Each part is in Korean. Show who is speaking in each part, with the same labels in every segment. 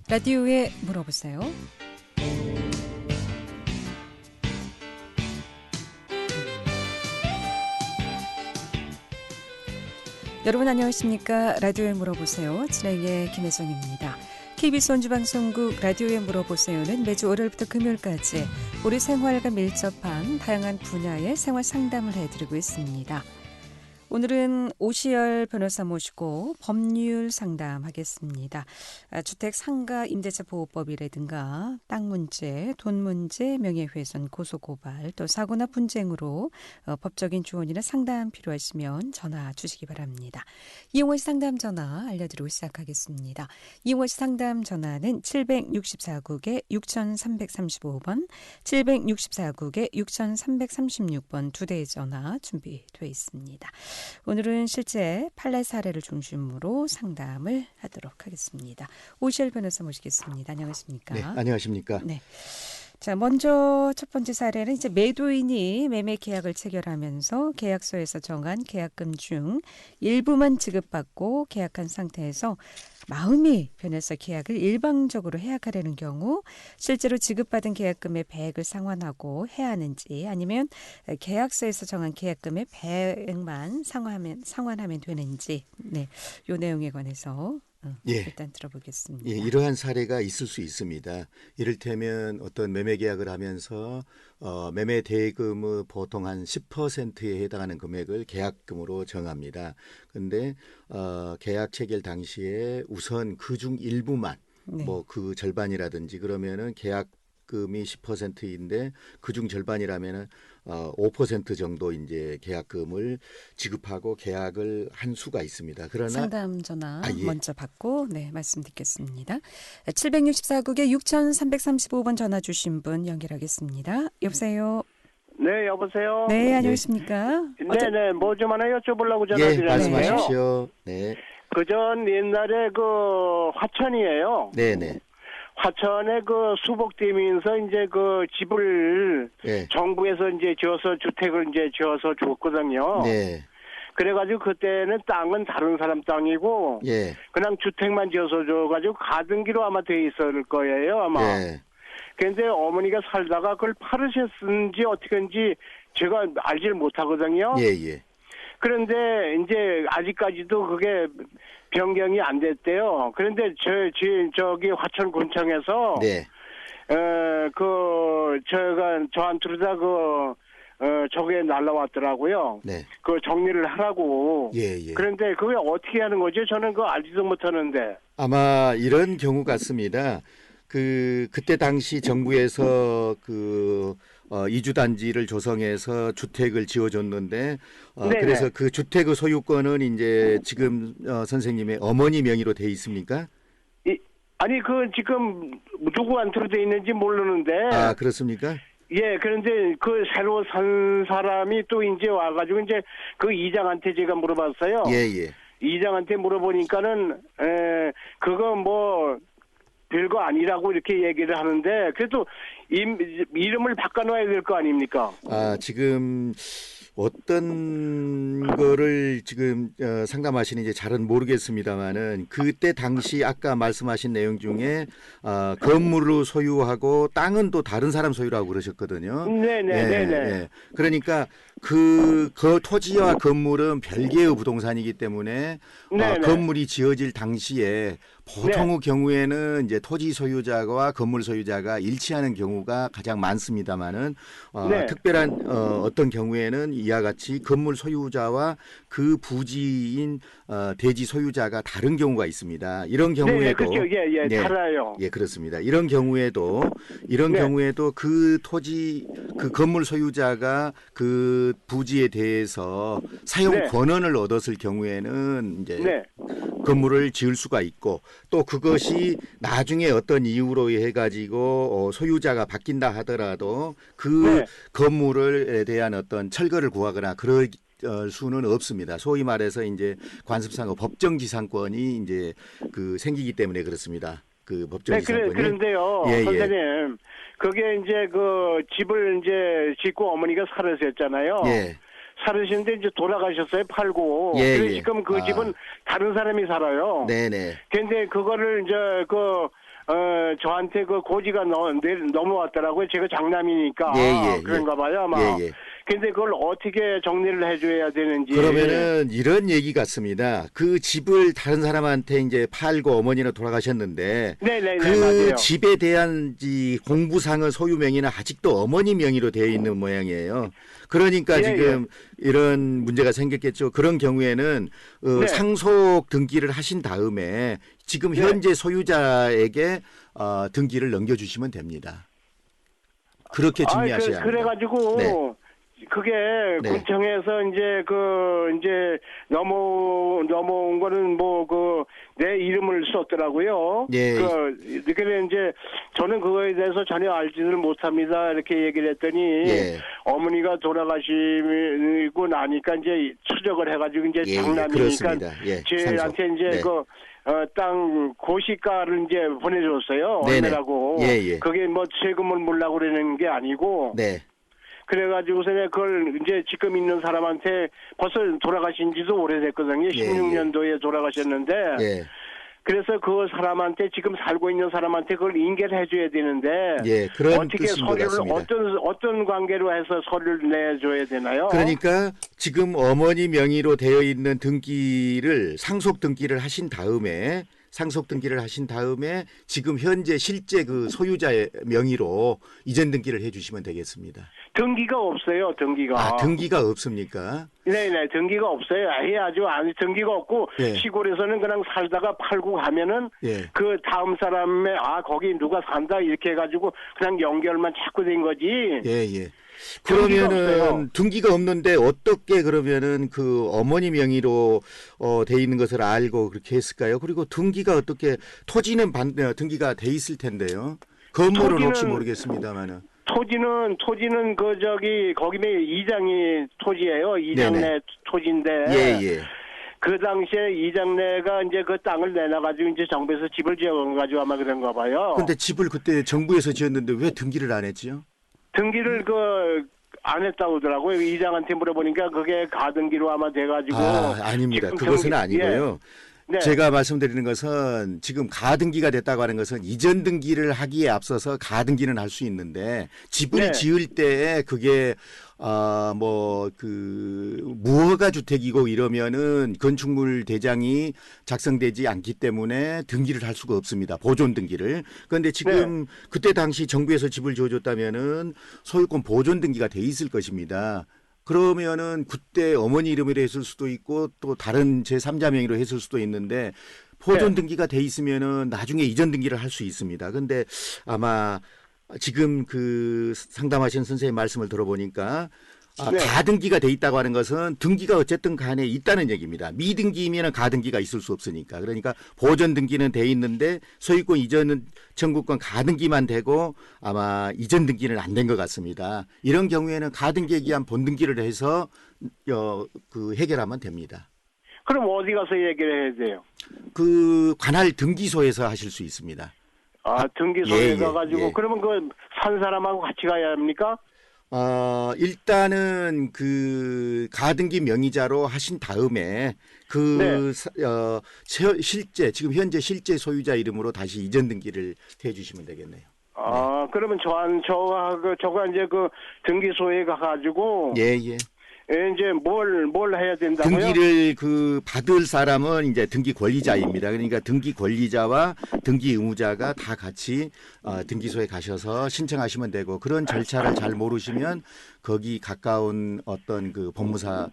Speaker 1: 라디오에 물어보세요. 여러분 안녕하십니까? 라디오에 물어보세요. 진행의 김혜정입니다. KBS 원주방송국 라디오에 물어보세요는 매주 월요일부터 금요일까지 우리 생활과 밀접한 다양한 분야의 생활 상담을 해드리고 있습니다. 오늘은 오시열 변호사 모시고 법률 상담하겠습니다. 주택 상가 임대차 보호법이라든가 땅 문제, 돈 문제, 명예훼손, 고소고발, 또 사고나 분쟁으로 법적인 조언이나 상담 필요하시면 전화 주시기 바랍니다. 이용호 씨 상담 전화 알려드리고 시작하겠습니다. 이용호 씨 상담 전화는 764국에 6335번, 764국에 6336번 두 대의 전화 준비되어 있습니다. 오늘은 실제 판례 사례를 중심으로 상담을 하도록 하겠습니다. 오시열 변호사 모시겠습니다. 안녕하십니까?
Speaker 2: 네, 안녕하십니까?
Speaker 1: 네. 자, 먼저 첫 번째 사례는 이제 매도인이 매매 계약을 체결하면서 계약서에서 정한 계약금 중 일부만 지급받고 계약한 상태에서 마음이 변해서 계약을 일방적으로 해약하려는 경우 실제로 지급받은 계약금의 배액을 상환하고 해야 하는지 아니면 계약서에서 정한 계약금의 배액만 상환하면 되는지 요 내용에 관해서 일단 들어보겠습니다.
Speaker 2: 예, 이러한 사례가 있을 수 있습니다. 이를테면 어떤 매매 계약을 하면서 매매 대금의 보통 한 10%에 해당하는 금액을 계약금으로 정합니다. 그런데 계약 체결 당시에 우선 그중 일부만 뭐 그 절반이라든지 그러면은 계약금이 10%인데 그중 절반이라면은 5% 정도 이제 계약금을 지급하고 계약을 한 수가 있습니다. 그러나
Speaker 1: 상담 전화 먼저 받고 말씀 듣겠습니다. 764국에 6335번 전화 주신 분 연결하겠습니다. 여보세요.
Speaker 3: 네, 여보세요.
Speaker 1: 네, 안녕하십니까?
Speaker 3: 네네, 뭐 좀 하나 여쭤보려고 전화드렸는데요.
Speaker 2: 말씀하십시오. 네.
Speaker 3: 그전 옛날에 그 화천이에요.
Speaker 2: 네네.
Speaker 3: 화천에 그 수복되면서 이제 그 집을 정부에서 이제 지어서 주택을 이제 지어서 줬거든요.
Speaker 2: 네.
Speaker 3: 그래가지고 그때는 땅은 다른 사람 땅이고 그냥 주택만 지어서 줘가지고 가등기로 아마 돼 있을 거예요 아마. 그런데 어머니가 살다가 그걸 팔으셨는지 어떻게인지 제가 알지를 못하거든요. 그런데 이제 아직까지도 그게 변경이 안 됐대요. 그런데 저기 화천군청에서 저한테로 다 저게 날라왔더라고요. 그 정리를 하라고. 그런데 그게 어떻게 하는 거죠? 저는 그거 알지도 못하는데.
Speaker 2: 아마 이런 경우 같습니다. 그때 당시 정부에서 이주단지를 조성해서 주택을 지어줬는데 그래서 그 주택의 소유권은 이제 지금 선생님의 어머니 명의로 돼 있습니까?
Speaker 3: 아니 그 지금 누구한테로 돼 있는지 모르는데.
Speaker 2: 아 그렇습니까?
Speaker 3: 예, 그런데 그 새로 산 사람이 또 이제 와가지고 이제 그 이장한테 제가 물어봤어요. 이장한테 물어보니까는 그거 뭐 별거 아니라고 이렇게 얘기를 하는데 그래도 이름을 바꿔놔야 될 거 아닙니까?
Speaker 2: 아 지금 어떤 거를 지금 상담하시는지 잘은 모르겠습니다만은 그때 당시 아까 말씀하신 내용 중에 건물을 소유하고 땅은 또 다른 사람 소유라고 그러셨거든요.
Speaker 3: 네네.
Speaker 2: 그러니까 그 토지와 건물은 별개의 부동산이기 때문에 건물이 지어질 당시에 보통의 경우에는 이제 토지 소유자와 건물 소유자가 일치하는 경우가 가장 많습니다만은 특별한 어떤 경우에는 이와 같이 건물 소유자와 그 부지인 대지 소유자가 다른 경우가 있습니다. 이런 경우에도
Speaker 3: 알아요.
Speaker 2: 예, 그렇습니다. 이런 경우에도 그 토지 그 건물 소유자가 그 부지에 대해서 사용 권한을 얻었을 경우에는 이제 건물을 지을 수가 있고 또 그것이 나중에 어떤 이유로 해가지고 소유자가 바뀐다 하더라도 그 건물에 대한 어떤 철거를 구하거나 그럴 수는 없습니다. 소위 말해서 이제 관습상의 법정지상권이 이제 생기기 때문에 그렇습니다. 그 법정지상권이.
Speaker 3: 그런데요, 선생님, 그게 이제 그 집을 이제 짓고 어머니가 살으셨잖아요. 살으시는데 이제 돌아가셨어요. 팔고. 그래서 지금 그 집은 다른 사람이 살아요.
Speaker 2: 네네.
Speaker 3: 근데 그거를 이제 저한테 그 고지가 넘어왔더라고요. 제가 장남이니까. 그런가 봐요, 아마. 근데 그걸 어떻게 정리를 해줘야 되는지.
Speaker 2: 그러면은 이런 얘기 같습니다. 그 집을 다른 사람한테 이제 팔고 어머니는 돌아가셨는데. 그 맞아요. 집에 대한 공부상의 소유 명의는 아직도 어머니 명의로 되어 있는 모양이에요. 그러니까 지금 이런 문제가 생겼겠죠. 그런 경우에는 상속 등기를 하신 다음에 지금 현재 소유자에게 등기를 넘겨주시면 됩니다. 그렇게 정리하셔야 합니다.
Speaker 3: 그래가지고 그게 군청에서 이제 넘어온 거는 내 이름을 썼더라고요. 그래 이제 저는 그거에 대해서 전혀 알지를 못합니다. 이렇게 얘기를 했더니 어머니가 돌아가시고 나니까 이제 추적을 해가지고 이제 장남이니까 쟤한테 이제 땅 고시가를 이제 보내줬어요. 얼마라고. 그게 세금을 물라고 그러는 게 아니고. 그래가지고서 그걸 이제 지금 있는 사람한테 벌써 돌아가신 지도 오래됐거든요. 16년도에 돌아가셨는데. 그래서 그 사람한테 지금 살고 있는 사람한테 그걸 인계를 해줘야 되는데.
Speaker 2: 그런
Speaker 3: 어떻게 서류를 어떤 관계로 해서 서류를 내줘야 되나요?
Speaker 2: 그러니까 지금 어머니 명의로 되어 있는 등기를 상속 등기를 하신 다음에 지금 현재 실제 그 소유자의 명의로 이전 등기를 해주시면 되겠습니다.
Speaker 3: 등기가 없어요. 등기가.
Speaker 2: 등기가 없습니까?
Speaker 3: 네네. 등기가 없어요. 등기가 없고 시골에서는 그냥 살다가 팔고 가면은 그 다음 사람의 거기 누가 산다 이렇게 해가지고 그냥 연결만 자꾸 된 거지.
Speaker 2: 그러면은 등기가 없는데 어떻게 그러면은 그 어머니 명의로 돼 있는 것을 알고 그렇게 했을까요? 그리고 등기가 어떻게 토지는 등기가 돼 있을 텐데요. 건물은 혹시 모르겠습니다만은.
Speaker 3: 토지는 거기에 이장이 토지예요. 이장내 토지인데. 그 당시에 이장내가 이제 그 땅을 내놔가지고 이제 정부에서 집을 지어가지고 아마 그런가 봐요.
Speaker 2: 근데 집을 그때 정부에서 지었는데 왜 등기를 안 했지요?
Speaker 3: 등기를 안 했다고 하더라고요. 이장한테 물어보니까 그게 가등기로 아마 돼가지고.
Speaker 2: 아닙니다. 그것은 아니고요. 제가 말씀드리는 것은 지금 가등기가 됐다고 하는 것은 이전 등기를 하기에 앞서서 가등기는 할 수 있는데 집을 지을 때 그게 무허가 주택이고 이러면은 건축물 대장이 작성되지 않기 때문에 등기를 할 수가 없습니다. 보존 등기를. 그런데 지금 그때 당시 정부에서 집을 지어줬다면은 소유권 보존 등기가 돼 있을 것입니다. 그러면은 그때 어머니 이름으로 했을 수도 있고 또 다른 제3자 명의로 했을 수도 있는데 보존 등기가 돼 있으면은 나중에 이전 등기를 할 수 있습니다. 근데 아마 지금 그 상담하신 선생님 말씀을 들어보니까 가등기가 돼 있다고 하는 것은 등기가 어쨌든 간에 있다는 얘기입니다. 미등기이면 가등기가 있을 수 없으니까. 그러니까 보존 등기는 돼 있는데 소유권 이전은 청구권 가등기만 되고 아마 이전 등기는 안 된 것 같습니다. 이런 경우에는 가등기에 기한 본등기를 해서 해결하면 됩니다.
Speaker 3: 그럼 어디 가서 얘기를 해야 돼요?
Speaker 2: 그 관할 등기소에서 하실 수 있습니다.
Speaker 3: 등기소에 가가지고 그러면 그 산 사람하고 같이 가야 합니까?
Speaker 2: 일단은 그 가등기 명의자로 하신 다음에 실제 지금 현재 실제 소유자 이름으로 다시 이전 등기를 해주시면 되겠네요.
Speaker 3: 그러면 저가 이제 그 등기소에 가가지고 이제 뭘 해야 된다고요?
Speaker 2: 등기를 받을 사람은 이제 등기 권리자입니다. 그러니까 등기 권리자와 등기 의무자가 다 같이 등기소에 가셔서 신청하시면 되고 그런 절차를 잘 모르시면 거기 가까운 어떤 그 법무사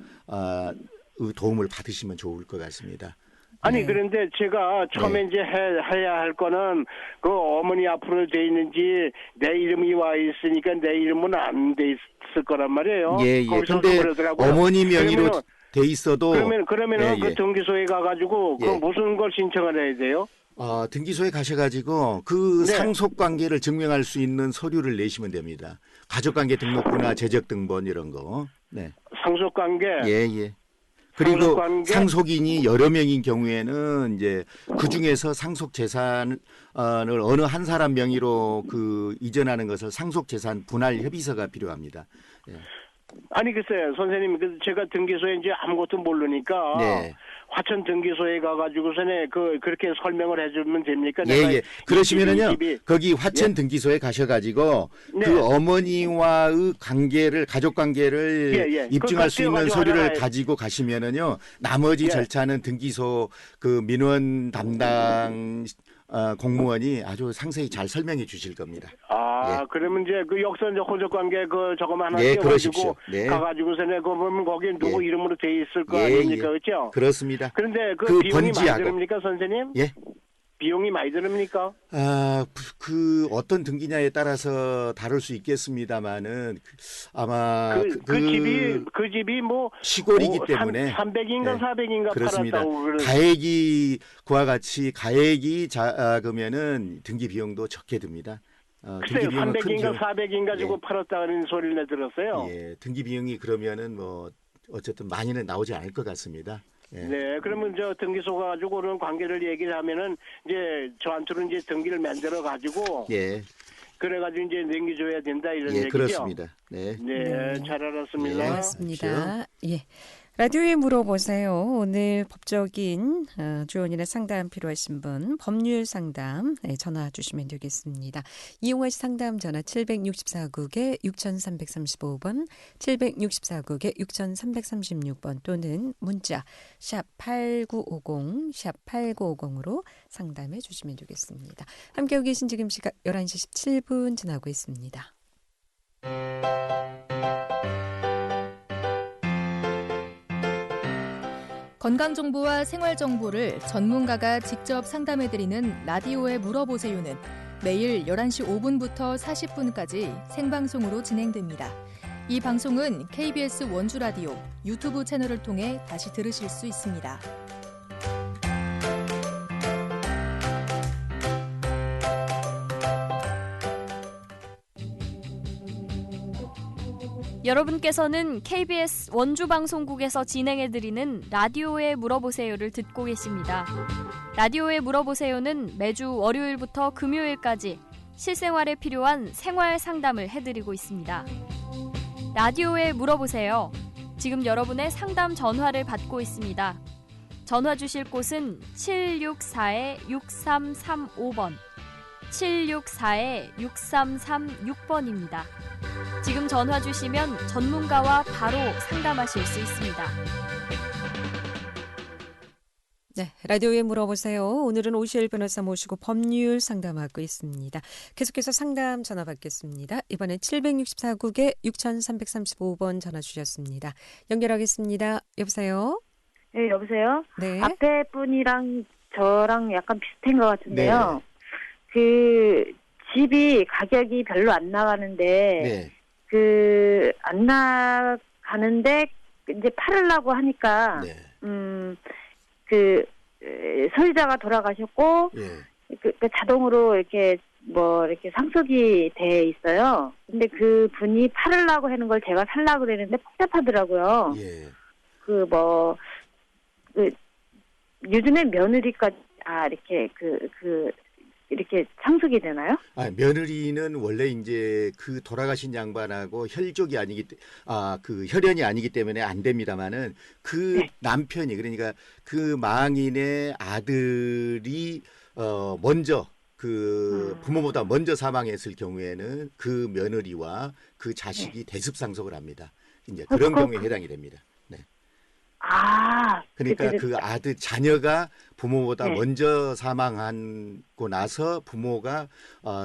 Speaker 2: 도움을 받으시면 좋을 것 같습니다.
Speaker 3: 그런데 제가 처음에 이제 해야 할 거는 그 어머니 앞으로 돼 있는지 내 이름이 와 있으니까 내 이름은 안 돼 있을 거란 말이에요.
Speaker 2: 그런데 어머니 명의로 돼 있어도
Speaker 3: 그러면은 그 등기소에 가가지고 그 무슨 걸 신청을 해야 돼요?
Speaker 2: 등기소에 가셔가지고 그 상속 관계를 증명할 수 있는 서류를 내시면 됩니다. 가족관계 등록부나 재적등본 이런 거.
Speaker 3: 상속 관계.
Speaker 2: 그리고 상속인이 여러 명인 경우에는 이제 그 중에서 상속 재산을 어느 한 사람 명의로 이전하는 것을 상속 재산 분할 협의서가 필요합니다.
Speaker 3: 글쎄요, 선생님, 제가 등기소에 이제 아무것도 모르니까 화천 등기소에 가가지고서는 그렇게 설명을 해주면 됩니까?
Speaker 2: 예. 그러시면은요, 거기 화천 등기소에 가셔가지고 그 어머니와의 관계를, 가족 관계를 입증할 수 있는 서류를 가지고 가시면은요, 나머지 절차는 등기소 그 민원 담당 공무원이 아주 상세히 잘 설명해 주실 겁니다.
Speaker 3: 그러면 이제 그 역선 호적 관계 저거만 하나 띄워가지고 가가지고서는 보면 거기 누구 이름으로 돼 있을 거 아닙니까, 그렇죠?
Speaker 2: 그렇습니다.
Speaker 3: 그런데 그 비용이 많이 들습니까, 선생님?
Speaker 2: 예.
Speaker 3: 비용이 많이 들습니까?
Speaker 2: 그 어떤 등기냐에 따라서 다를 수 있겠습니다만은 아마
Speaker 3: 그 집이 뭐
Speaker 2: 시골이기 때문에
Speaker 3: 300인가 400인가
Speaker 2: 그렇습니다.
Speaker 3: 팔았다고
Speaker 2: 가액이 그와 같이 가액이 작으면은 등기 비용도 적게 듭니다.
Speaker 3: 글쎄요, 300인가 400인가 주고 팔았다는 소리를 들었어요.
Speaker 2: 예, 등기 비용이 그러면은 뭐 어쨌든 많이는 나오지 않을 것 같습니다.
Speaker 3: 네, 그러면 등기소 가지고 그런 관계를 얘기를 하면은 이제 저한테는 이제 등기를 만들어 가지고 그래가지고 이제 넘겨줘야 된다 이런 얘기죠.
Speaker 2: 그렇습니다. 네,
Speaker 3: 잘 알았습니다.
Speaker 1: 고맙습니다. 예. 라디오에 물어보세요. 오늘 법적인 조언이나 상담 필요하신 분 법률 상담 전화 주시면 되겠습니다. 이용하시 상담 전화 764국에 6335번 764국에 6336번 또는 문자 샵 8950 샵 8950으로 상담해 주시면 되겠습니다. 함께하고 계신 지금 시각 11시 17분 지나고 있습니다.
Speaker 4: 건강정보와 생활정보를 전문가가 직접 상담해드리는 라디오에 물어보세요는 매일 11시 5분부터 40분까지 생방송으로 진행됩니다. 이 방송은 KBS 원주라디오 유튜브 채널을 통해 다시 들으실 수 있습니다.
Speaker 5: 여러분께서는 KBS 원주방송국에서 진행해드리는 라디오에 물어보세요를 듣고 계십니다. 라디오에 물어보세요는 매주 월요일부터 금요일까지 실생활에 필요한 생활 상담을 해드리고 있습니다. 라디오에 물어보세요. 지금 여러분의 상담 전화를 받고 있습니다. 전화 주실 곳은 764-6335번, 764-6336번입니다. 지금 전화 주시면 전문가와 바로 상담하실 수 있습니다.
Speaker 1: 네, 라디오에 물어보세요. 오늘은 오시엘 변호사 모시고 법률 상담하고 있습니다. 계속해서 상담 전화 받겠습니다. 이번엔 764국에 6335번 전화 주셨습니다. 연결하겠습니다. 여보세요?
Speaker 6: 네, 여보세요?
Speaker 1: 네.
Speaker 6: 앞에 분이랑 저랑 약간 비슷한 것 같은데요. 그 집이 가격이 별로 안 나가는데 안 나가는데 이제 팔으려고 하니까 그 소유자가 돌아가셨고 그 자동으로 이렇게 상속이 돼 있어요. 근데 그 분이 팔으려고 하는 걸 제가 살려고 그랬는데 복잡하더라고요. 요즘에 며느리까지 이렇게 상속이 되나요?
Speaker 2: 며느리는 원래 이제 그 돌아가신 양반하고 혈족이 그 혈연이 아니기 때문에 안 됩니다만은 남편이 그러니까 그 망인의 아들이 먼저 그 부모보다 먼저 사망했을 경우에는 그 며느리와 그 자식이 대습상속을 합니다. 이제 그런 경우에 해당이 됩니다. 그러니까 그 아들 자녀가 부모보다 먼저 사망하고 나서 부모가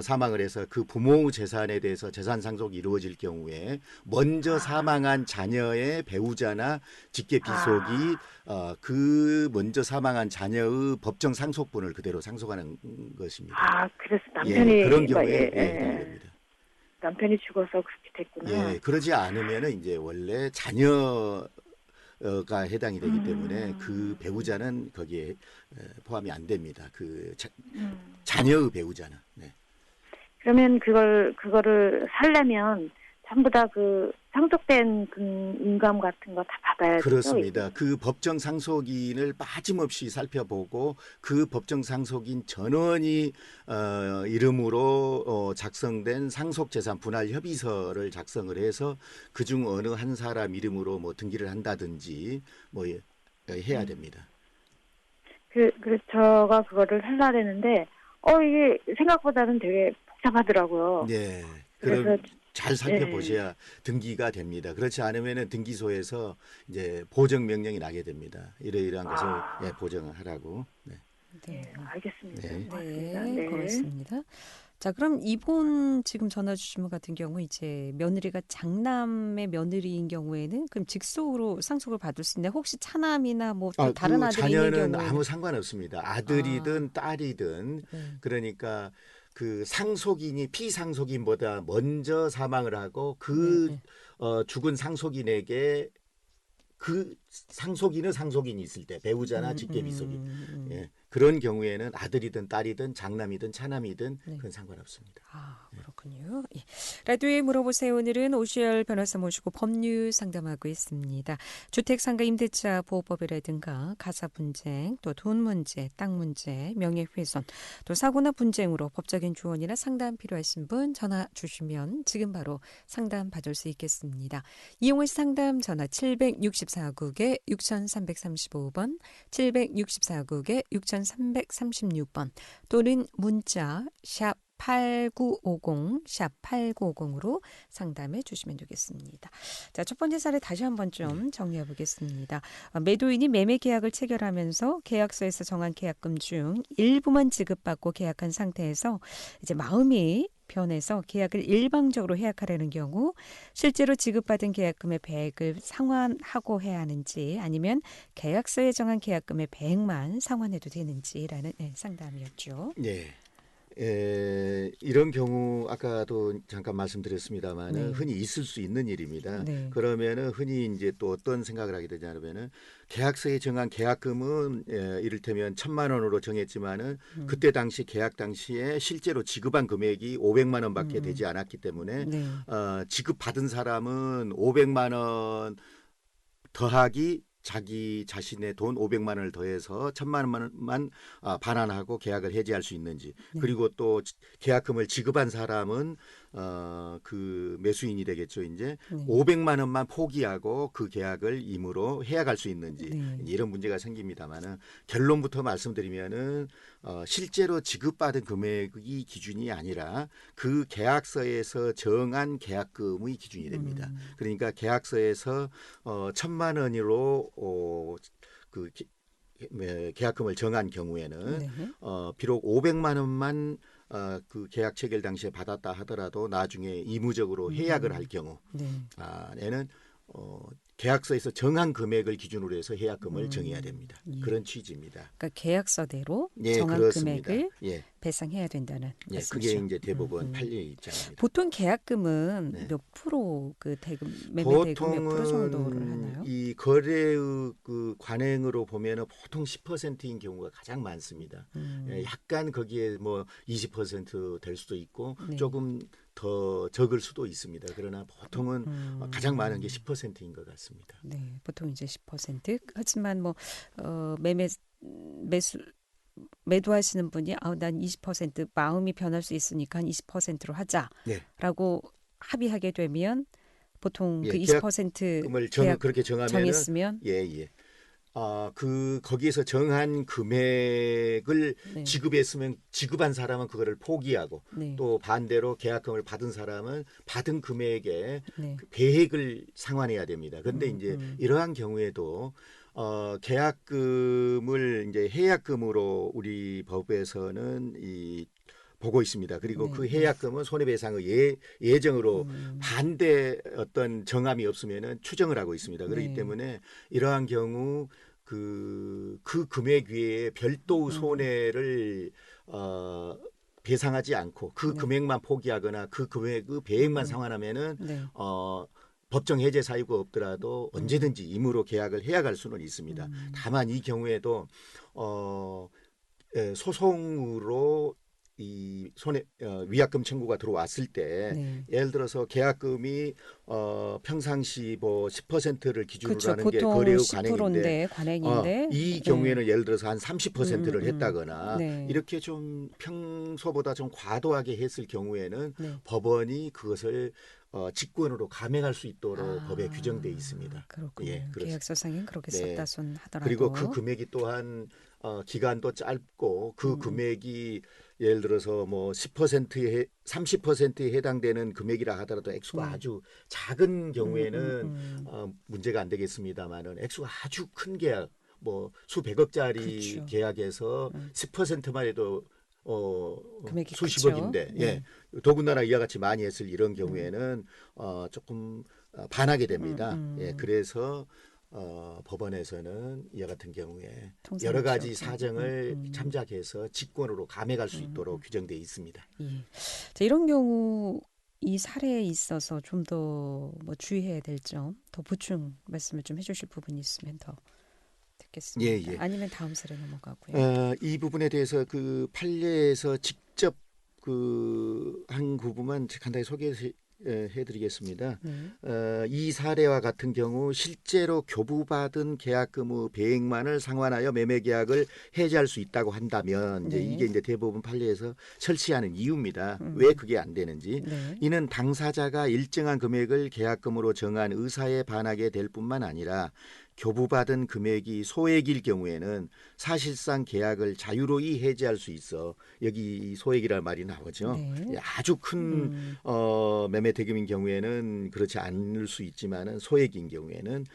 Speaker 2: 사망을 해서 그 부모 재산에 대해서 재산 상속이 이루어질 경우에 먼저 사망한 자녀의 배우자나 직계 비속이 그 먼저 사망한 자녀의 법정 상속분을 그대로 상속하는 것입니다.
Speaker 6: 그래서 남편이
Speaker 2: 그런 경우에 해당이 됩니다.
Speaker 6: 남편이 죽어서 그렇게 됐구나.
Speaker 2: 그러지 않으면은 이제 원래 자녀가 해당이 되기 때문에 그 배우자는 거기에 포함이 안 됩니다. 자녀의 배우자는.
Speaker 6: 그러면 그거를 살려면 전부 다 그 상속된 인감 같은 거 다 받아야 되죠?
Speaker 2: 그렇습니다. 그 법정 상속인을 빠짐없이 살펴보고 그 법정 상속인 전원이 이름으로 작성된 상속재산 분할 협의서를 작성을 해서 그중 어느 한 사람 이름으로 뭐 등기를 한다든지 뭐 해야 됩니다.
Speaker 6: 저가 그거를 하려고 했는데 이게 생각보다는 되게 복잡하더라고요.
Speaker 2: 네. 그래서 잘 살펴보셔야 등기가 됩니다. 그렇지 않으면은 등기소에서 이제 보정 명령이 나게 됩니다. 이러이러한 것을 보정을 하라고.
Speaker 6: 네, 알겠습니다.
Speaker 1: 네, 고맙습니다. 자, 그럼 이번 지금 전화 주신 분 같은 경우 이제 며느리가 장남의 며느리인 경우에는 그럼 직속으로 상속을 받을 수 있는데 혹시 차남이나 뭐 다른 아들이 있는
Speaker 2: 자녀는
Speaker 1: 경우에는
Speaker 2: 아무 상관없습니다. 아들이든 딸이든 그러니까 그 상속인이 피상속인보다 먼저 사망을 하고 죽은 상속인에게 그 상속인이 있을 때 배우자나 직계비속인 그런 경우에는 아들이든 딸이든 장남이든 차남이든 그건 상관없습니다.
Speaker 1: 그렇군요. 예. 라디오에 물어보세요. 오늘은 오시열 변호사 모시고 법률 상담하고 있습니다. 주택상가 임대차 보호법이라든가 가사 분쟁, 또 돈 문제, 땅 문제, 명예훼손, 또 사고나 분쟁으로 법적인 조언이나 상담 필요하신 분 전화 주시면 지금 바로 상담 받을 수 있겠습니다. 이용훈 상담 전화 764국에 6335번, 764국에 6336번 또는 문자 샵 8950, 샵 8950으로 상담해 주시면 되겠습니다. 자, 첫 번째 사례 다시 한번 좀 정리해 보겠습니다. 매도인이 매매 계약을 체결하면서 계약서에서 정한 계약금 중 일부만 지급받고 계약한 상태에서 이제 마음이 변해서 계약을 일방적으로 해약하려는 경우 실제로 지급받은 계약금의 배액을 상환하고 해야 하는지 아니면 계약서에 정한 계약금의 배액만 상환해도 되는지라는 상담이었죠.
Speaker 2: 네. 이런 경우 아까도 잠깐 말씀드렸습니다만 흔히 있을 수 있는 일입니다. 그러면은 흔히 이제 또 어떤 생각을 하게 되냐면은 계약서에 정한 계약금은 이를테면 1,000만 원으로 정했지만은 그때 당시 계약 당시에 실제로 지급한 금액이 500만 원밖에 되지 않았기 때문에 지급받은 사람은 500만 원 더하기 자기 자신의 돈 500만 원을 더해서 1,000만 원만 반환하고 계약을 해지할 수 있는지 그리고 또 계약금을 지급한 사람은 그 매수인이 되겠죠. 이제 500만 원만 포기하고 그 계약을 임으로 해약할 수 있는지 이런 문제가 생깁니다만은 결론부터 말씀드리면은 실제로 지급받은 금액이 기준이 아니라 그 계약서에서 정한 계약금의 기준이 됩니다. 그러니까 계약서에서 1,000만 원으로 그 계약금을 정한 경우에는 비록 500만 원만 그 계약 체결 당시에 받았다 하더라도 나중에 의무적으로 해약을 할 경우 에는 계약서에서 정한 금액을 기준으로 해서 해약금을 정해야 됩니다. 그런 취지입니다.
Speaker 1: 그러니까 계약서대로 정한
Speaker 2: 그렇습니다.
Speaker 1: 금액을 배상해야 된다는 말씀이죠.
Speaker 2: 그게 이제 대법원 판례의 입장입니다.
Speaker 1: 보통 계약금은 몇 프로 그 대금 매매 대금 몇 프로 정도를 하나요?
Speaker 2: 이 거래의 그 관행으로 보면은 보통 10%인 경우가 가장 많습니다. 약간 거기에 뭐 20% 될 수도 있고 조금 더 적을 수도 있습니다. 그러나 보통은 가장 많은 게 10%인 것 같습니다.
Speaker 1: 네, 보통 이제 10%. 하지만 뭐 매도하시는 분이 난 20% 마음이 변할 수 있으니까 한 20%로 하자라고 합의하게 되면 보통 그 20%을
Speaker 2: 그렇게
Speaker 1: 정했으면
Speaker 2: 거기에서 정한 금액을 지급했으면 지급한 사람은 그거를 포기하고 또 반대로 계약금을 받은 사람은 받은 금액에 그 배액을 상환해야 됩니다. 그런데 이제 이러한 경우에도 계약금을 이제 해약금으로 우리 법에서는 보고 있습니다. 그리고 그 해약금은 손해배상의 예정으로 반대 어떤 정함이 없으면은 추정을 하고 있습니다. 그렇기 때문에 이러한 경우 그 금액 위에 별도 손해를 배상하지 않고 그 금액만 포기하거나 그 금액의 배액만 상환하면은 법정 해제 사유가 없더라도 언제든지 임의로 계약을 해약할 수는 있습니다. 다만 이 경우에도 소송으로 이 위약금 청구가 들어왔을 때 예를 들어서 계약금이 평상시 뭐 10%를 기준으로 하는 게 거래의 관행인데 이 경우에는 예를 들어서 한 30%를 했다거나 이렇게 좀 평소보다 좀 과도하게 했을 경우에는 법원이 그것을 직권으로 감액할 수 있도록 법에 규정돼 있습니다.
Speaker 1: 그렇군요.
Speaker 2: 예,
Speaker 1: 계약서상엔 그렇게 썼다손 하더라도.
Speaker 2: 그리고 그 금액이 또한 기간도 짧고 그 금액이 예를 들어서 뭐 10%에 30%에 해당되는 금액이라 하더라도 액수가 아주 작은 경우에는 문제가 안 되겠습니다만은 액수가 아주 큰 계약 뭐 수백억짜리
Speaker 1: 그렇죠.
Speaker 2: 계약에서 10%만 해도
Speaker 1: 금액이
Speaker 2: 수십억인데 예. 더군다나 이와 같이 많이 했을 이런 경우에는 조금 반하게 됩니다. 예. 그래서 법원에서는 이와 같은 경우에 여러 가지 사정을 참작해서 직권으로 감액할 수 있도록 규정되어 있습니다.
Speaker 1: 예. 자, 이런 경우 이 사례에 있어서 좀 더 뭐 주의해야 될 점, 더 보충 말씀을 좀 해주실 부분이 있으면 더 듣겠습니다. 예. 아니면 다음 사례 넘어가고요.
Speaker 2: 이 부분에 대해서 그 판례에서 직접 한 부분만 간단히 소개해드리겠습니다. 이 사례와 같은 경우 실제로 교부받은 계약금의 배액만을 상환하여 매매계약을 해지할 수 있다고 한다면 이게 이제 대부분 판례에서 설치하는 이유입니다. 왜 그게 안 되는지. 이는 당사자가 일정한 금액을 계약금으로 정한 의사에 반하게 될 뿐만 아니라 교부받은 금액이 소액일 경우에는 사실상 계약을 자유로이 해지할 수 있어 여기 소액이라는 말이 나오죠. 아주 큰 매매 대금인 경우에는 그렇지 않을 수 있지만은 소액인 경우에는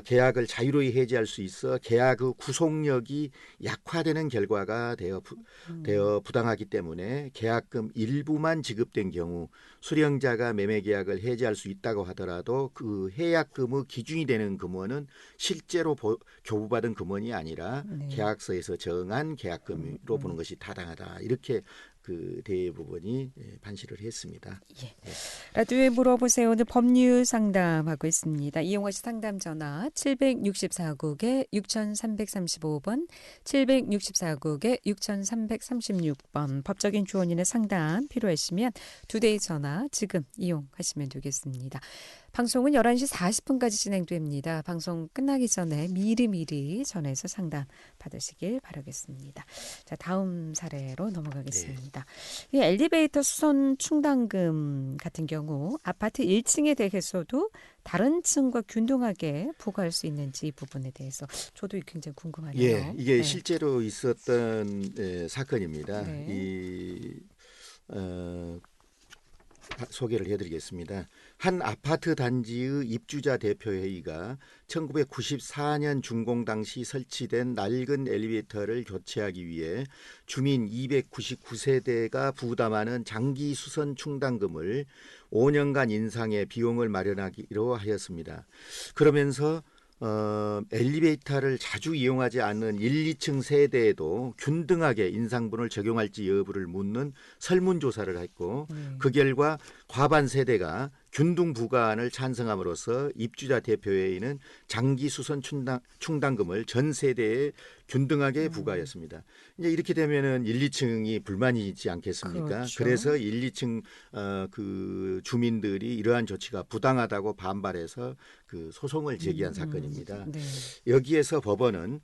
Speaker 2: 계약을 자유로이 해지할 수 있어 계약의 구속력이 약화되는 결과가 되어 부당하기 때문에 계약금 일부만 지급된 경우 수령자가 매매 계약을 해지할 수 있다고 하더라도 그 해약금의 기준이 되는 금원은 실제로 교부받은 금원이 아니라 계약서에서 정한 계약금으로 보는 것이 타당하다. 이렇게 그 대부분이 판시를 했습니다.
Speaker 1: 예. 라디오에 물어보세요. 오늘 법률 상담하고 있습니다. 이용하시 상담 전화 764국에 6335번, 764국에 6336번. 법적인 조언인의 상담 필요하시면 2데이 전화 지금 이용하시면 되겠습니다. 방송은 11시 40분까지 진행됩니다. 방송 끝나기 전에 미리 전해서 상담 받으시길 바라겠습니다. 자, 다음 사례로 넘어가겠습니다. 이 엘리베이터 수선 충당금 같은 경우 아파트 1층에 대해서도 다른 층과 균등하게 부과할 수 있는지 이 부분에 대해서 저도 굉장히 궁금하네요.
Speaker 2: 예, 이게 실제로 있었던 사건입니다. 소개를 해드리겠습니다. 한 아파트 단지의 입주자 대표회의가 1994년 준공 당시 설치된 낡은 엘리베이터를 교체하기 위해 주민 299세대가 부담하는 장기 수선 충당금을 5년간 인상해 비용을 마련하기로 하였습니다. 그러면서 엘리베이터를 자주 이용하지 않는 1, 2층 세대에도 균등하게 인상분을 적용할지 여부를 묻는 설문조사를 했고 그 결과 과반 세대가 균등 부과안을 찬성함으로써 입주자 대표회의는 장기 수선 충당금을 전 세대에 균등하게 부과했습니다. 이제 이렇게 되면은 1, 2층이 불만이 있지 않겠습니까?
Speaker 1: 그렇죠.
Speaker 2: 그래서 1, 2층 그 주민들이 이러한 조치가 부당하다고 반발해서 그 소송을 제기한 사건입니다. 여기에서 법원은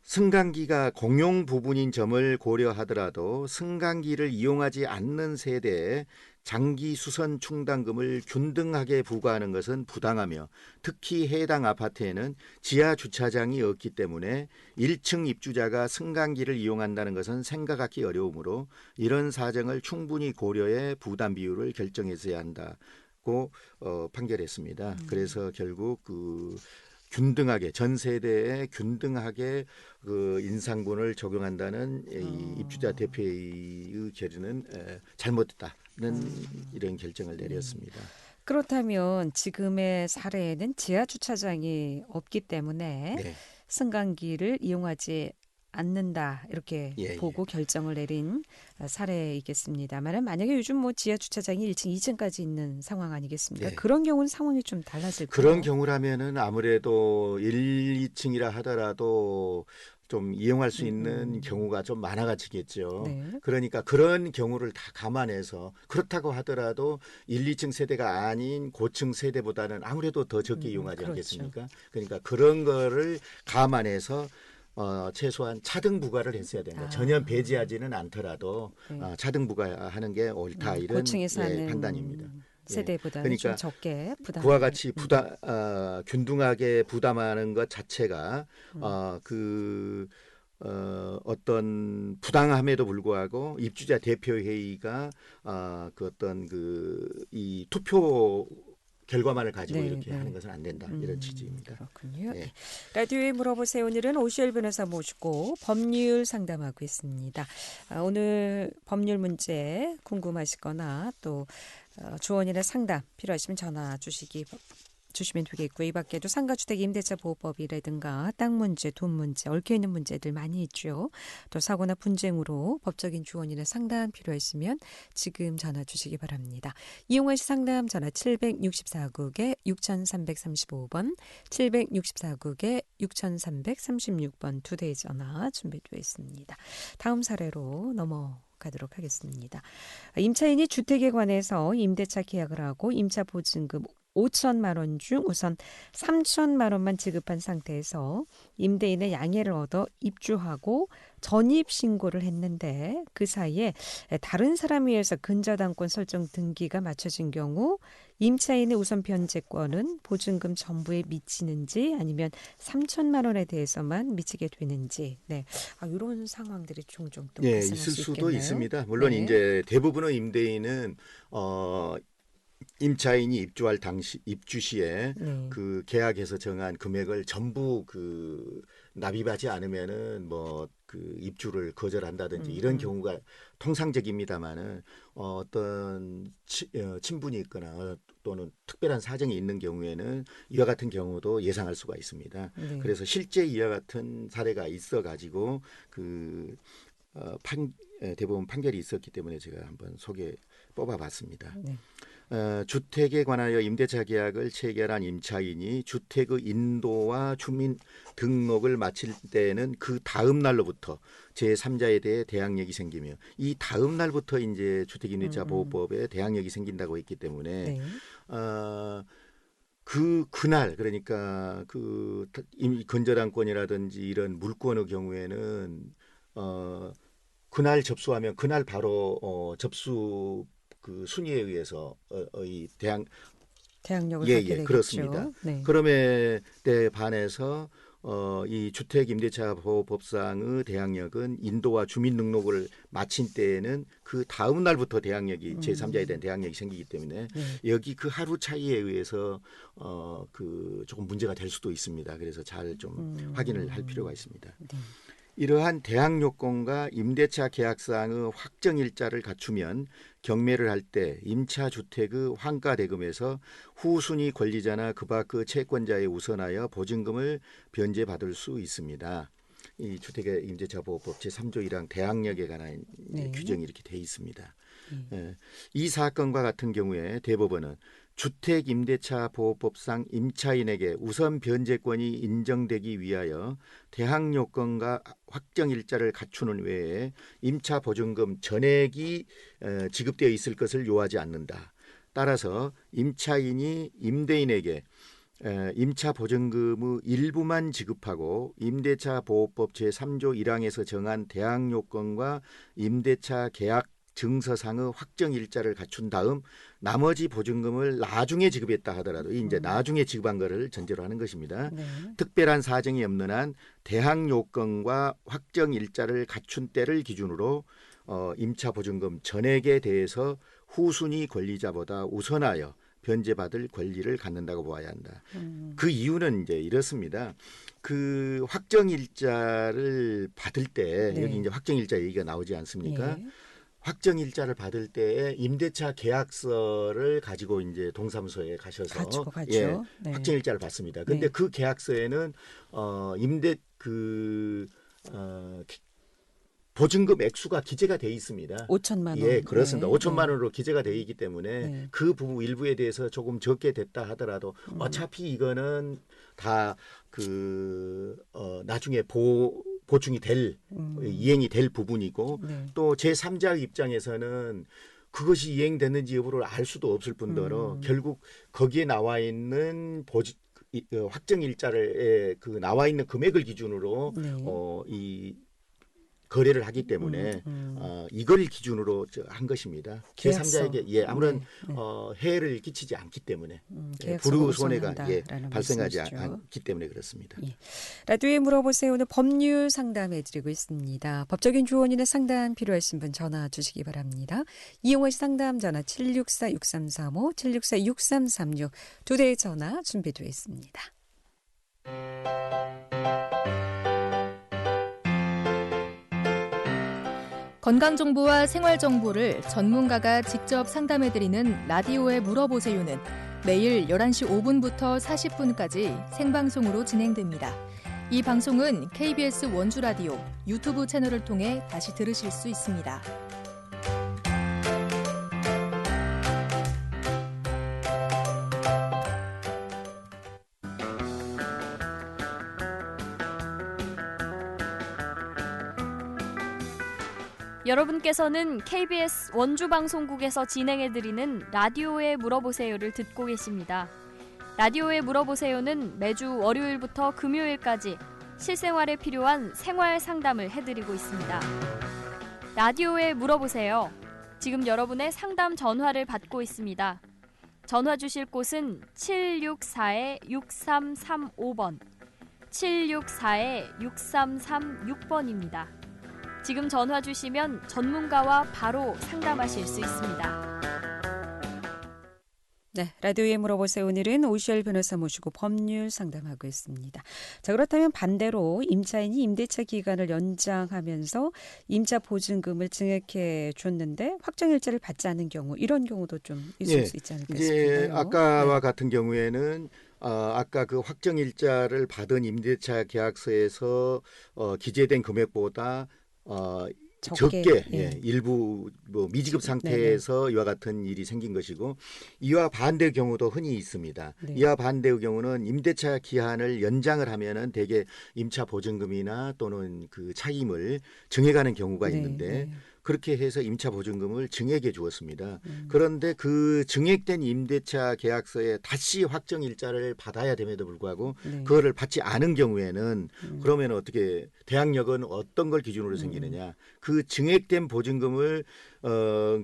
Speaker 2: 승강기가 공용 부분인 점을 고려하더라도 승강기를 이용하지 않는 세대에 장기 수선 충당금을 균등하게 부과하는 것은 부당하며 특히 해당 아파트에는 지하 주차장이 없기 때문에 1층 입주자가 승강기를 이용한다는 것은 생각하기 어려우므로 이런 사정을 충분히 고려해 부담 비율을 결정했어야 한다고 판결했습니다. 그래서 결국 균등하게 전 세대에 균등하게 그 인상분을 적용한다는 이 입주자 대표의 결의는 잘못됐다는 이런 결정을 내렸습니다.
Speaker 1: 그렇다면 지금의 사례에는 지하 주차장이 없기 때문에 승강기를 이용하지 않는다 이렇게 보고 결정을 내린 사례이겠습니다만 만약에 요즘 뭐 지하 주차장이 1층, 2층까지 있는 상황 아니겠습니까? 그런 경우는 상황이 좀 달라질까요?
Speaker 2: 그런 경우라면은 아무래도 1, 2층이라 하더라도 좀 이용할 수 있는 경우가 좀 많아지겠죠. 그러니까 그런 경우를 다 감안해서 그렇다고 하더라도 1, 2층 세대가 아닌 고층 세대보다는 아무래도 더 적게 이용하지 않겠습니까? 그러니까 그런 거를 감안해서 최소한 차등 부과를 했어야 됩니다. 전혀 배제하지는 않더라도 차등 부과하는 게 옳다 이런 판단입니다.
Speaker 1: 세대보다는
Speaker 2: 그러니까
Speaker 1: 좀 적게 부담.
Speaker 2: 그와 같이 균등하게 부담하는 것 자체가 어떤 부당함에도 불구하고 입주자 대표회의가 그 어떤 이 투표 결과만을 가지고 이렇게 하는 것은 안 된다. 이런 취지입니다.
Speaker 1: 그렇군요. 네. 라디오에 물어보세요. 오늘은 오시엘 변호사 모시고 법률 상담하고 있습니다. 오늘 법률 문제 궁금하시거나 또 조언이나 상담 필요하시면 전화 주시면 되겠고요. 이 밖에도 상가주택 임대차 보호법이라든가 땅 문제, 돈 문제, 얽혀있는 문제들 많이 있죠. 또 사고나 분쟁으로 법적인 조언이나 상담 필요하시면 지금 전화 주시기 바랍니다. 이용하실 상담 전화 764국에 6335번, 764국에 6336번 2대의 전화 준비되어 있습니다. 다음 사례로 넘어가도록 하겠습니다. 임차인이 주택에 관해서 임대차 계약을 하고 임차 보증금 5천만 원 중 우선 3천만 원만 지급한 상태에서 임대인의 양해를 얻어 입주하고 전입 신고를 했는데 그 사이에 다른 사람에 의해서 근저당권 설정 등기가 맞춰진 경우 임차인의 우선 변제권은 보증금 전부에 미치는지 아니면 3천만 원에 대해서만 미치게 되는지 이런 상황들이 종종 또 발생할
Speaker 2: 있을
Speaker 1: 수
Speaker 2: 수도
Speaker 1: 있겠네요.
Speaker 2: 있습니다. 물론 이제 대부분의 임대인은 임차인이 입주할 당시 입주 시에 그 계약에서 정한 금액을 전부 납입하지 않으면은 그 입주를 거절한다든지 이런 경우가 통상적입니다만은 어떤 친분이 있거나 또는 특별한 사정이 있는 경우에는 이와 같은 경우도 예상할 수가 있습니다. 그래서 실제 이와 같은 사례가 있어가지고 대법원 판결이 있었기 때문에 제가 한번 뽑아봤습니다. 주택에 관하여 임대차 계약을 체결한 임차인이 주택의 인도와 주민 등록을 마칠 때에는 그 다음 날로부터 제3자에 대해 대항력이 생기며 이 다음 날부터 이제 주택임대차 보호법에 대항력이 생긴다고 했기 때문에 그날 그러니까 근저당권이라든지 이런 물권의 경우에는 그날 접수하면 그날 바로 접수 순위에 의해서 이
Speaker 1: 대항력을 갖게 되겠죠.
Speaker 2: 그렇습니다. 그럼에 반해서 이 주택임대차보호법상의 대항력은 인도와 주민등록을 마친 때에는 그 다음 날부터 대항력이 제3자에 대한 대항력이 생기기 때문에 여기 그 하루 차이에 의해서 조금 문제가 될 수도 있습니다. 그래서 잘 좀 확인을 할 필요가 있습니다. 이러한 대항 요건과 임대차 계약상의 확정 일자를 갖추면 경매를 할 때 임차 주택의 환가 대금에서 후순위 권리자나 그 밖의 채권자에 우선하여 보증금을 변제받을 수 있습니다. 이 주택의 임대차 보호법 제3조 1항 대항력에 관한 규정이 이렇게 돼 있습니다. 이 사건과 같은 경우에 대법원은 주택임대차보호법상 임차인에게 우선 변제권이 인정되기 위하여 대항요건과 확정일자를 갖추는 외에 임차보증금 전액이 지급되어 있을 것을 요하지 않는다. 따라서 임차인이 임대인에게 임차보증금의 일부만 지급하고 임대차보호법 제3조 1항에서 정한 대항요건과 임대차 계약 증서상의 확정 일자를 갖춘 다음 나머지 보증금을 나중에 지급했다 하더라도 이제 나중에 지급한 것을 전제로 하는 것입니다. 특별한 사정이 없는 한 대항 요건과 확정 일자를 갖춘 때를 기준으로 임차 보증금 전액에 대해서 후순위 권리자보다 우선하여 변제받을 권리를 갖는다고 보아야 한다. 그 이유는 이제 이렇습니다. 그 확정 일자를 받을 때 여기 이제 확정 일자 얘기가 나오지 않습니까? 확정 일자를 받을 때에 임대차 계약서를 가지고 이제 동사무소에 가셔서 확정 일자를 받습니다. 근데 그 계약서에는 보증금 액수가 기재가 돼 있습니다.
Speaker 1: 5천만 원.
Speaker 2: 예, 그렇습니다. 5천만 원으로 기재가 돼 있기 때문에 그 부분 일부에 대해서 조금 적게 됐다 하더라도 어차피 이거는 다 나중에 보충이 될 이행이 될 부분이고 또 제3자 입장에서는 그것이 이행됐는지 여부를 알 수도 없을 뿐더러 결국 거기에 나와 있는 확정 일자를 나와 있는 금액을 기준으로 이 거래를 하기 때문에 이걸 기준으로 한 것입니다. 제3자에게 아무런 해를 끼치지 않기 때문에 불우 손해가 발생하지 않기 때문에 그렇습니다.
Speaker 1: 예. 라디오에 물어보세요는 법률 상담해드리고 있습니다. 법적인 조언이나 상담 필요하신 분 전화 주시기 바랍니다. 이용호 씨 상담 전화 764-6335, 764-6336 두 대의 전화 준비되어 있습니다.
Speaker 4: 건강정보와 생활정보를 전문가가 직접 상담해드리는 라디오에 물어보세요는 매일 11시 5분부터 40분까지 생방송으로 진행됩니다. 이 방송은 KBS 원주라디오 유튜브 채널을 통해 다시 들으실 수 있습니다.
Speaker 5: 여러분께서는 KBS 원주방송국에서 진행해드리는 라디오에 물어보세요를 듣고 계십니다. 라디오에 물어보세요는 매주 월요일부터 금요일까지 실생활에 필요한 생활 상담을 해드리고 있습니다. 라디오에 물어보세요. 지금 여러분의 상담 전화를 받고 있습니다. 전화 주실 곳은 764-6335번, 764-6336번입니다. 지금 전화 주시면 전문가와 바로 상담하실 수 있습니다.
Speaker 1: 네, 라디오에 물어보세요. 오늘은 오시열 변호사 모시고 법률 상담하고 있습니다. 자, 그렇다면 반대로 임차인이 임대차 기간을 연장하면서 임차 보증금을 증액해 줬는데 확정일자를 받지 않은 경우, 이런 경우도 좀 있을 수 있지 않을까 싶은데요.
Speaker 2: 아까와 같은 경우에는 아까 그 확정일자를 받은 임대차 계약서에서 기재된 금액보다 적게 일부 미지급 상태에서 이와 같은 일이 생긴 것이고, 이와 반대의 경우도 흔히 있습니다. 이와 반대의 경우는 임대차 기한을 연장을 하면은 대개 임차 보증금이나 또는 그 차임을 증액하는 경우가 있는데 그렇게 해서 임차 보증금을 증액해 주었습니다. 그런데 그 증액된 임대차 계약서에 다시 확정 일자를 받아야 됨에도 불구하고 그거를 받지 않은 경우에는 그러면 어떻게 대항력은 어떤 걸 기준으로 생기느냐? 그 증액된 보증금을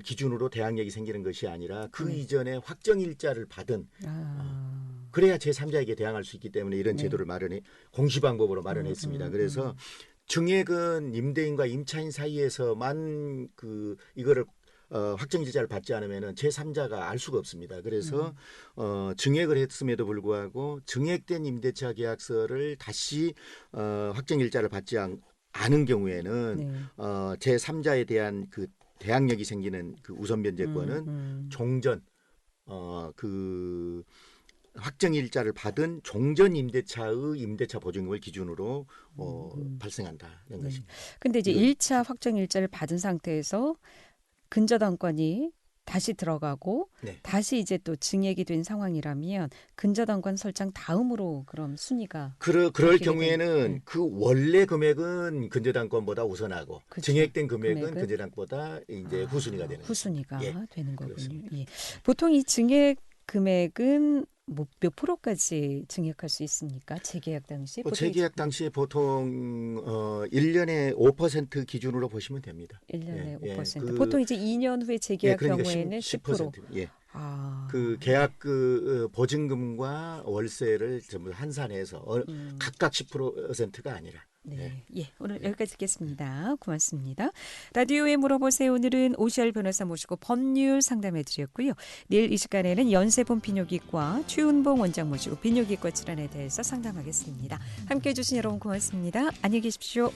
Speaker 2: 기준으로 대항력이 생기는 것이 아니라 그 이전에 확정 일자를 받은 그래야 제3자에게 대항할 수 있기 때문에 이런 제도를 공시방법으로 마련했습니다. 그래서 증액은 임대인과 임차인 사이에서만 이거를 확정일자를 받지 않으면은 제3자가 알 수가 없습니다. 그래서 증액을 했음에도 불구하고 증액된 임대차 계약서를 다시 확정일자를 받지 않은 경우에는 제3자에 대한 그 대항력이 생기는 그 우선 변제권은 종전 확정일자를 받은 종전 임대차의 임대차 보증금을 기준으로 발생한다는 것입니다.
Speaker 1: 그런데 이제 1차 확정일자를 받은 상태에서 근저당권이 다시 들어가고 다시 이제 또 증액이 된 상황이라면 근저당권 설정 다음으로 그럼 순위가
Speaker 2: 그럴 경우에는 그 원래 금액은 근저당권보다 우선하고 증액된 금액은 근저당보다 이제 후순위가 되는
Speaker 1: 후순위가 되는 거군요. 예. 보통 이 증액 금액은 몇 프로까지 증액할 수 있습니까? 재계약 당시?
Speaker 2: 재계약 당시 보통 1년에 5% 기준으로 보시면 됩니다.
Speaker 1: 1년에 5%. 보통 이제 2년 후에 재계약 그러니까 경우에는 10%.
Speaker 2: 그 계약 그 보증금과 월세를 전부 환산해서 각각 10%가 아니라.
Speaker 1: 오늘 여기까지 듣겠습니다. 고맙습니다. 라디오에 물어보세요. 오늘은 오시열 변호사 모시고 법률 상담해드렸고요. 내일 이 시간에는 연세본 비뇨기과 최운봉 원장 모시고 비뇨기과 질환에 대해서 상담하겠습니다. 함께해 주신 여러분 고맙습니다. 안녕히 계십시오.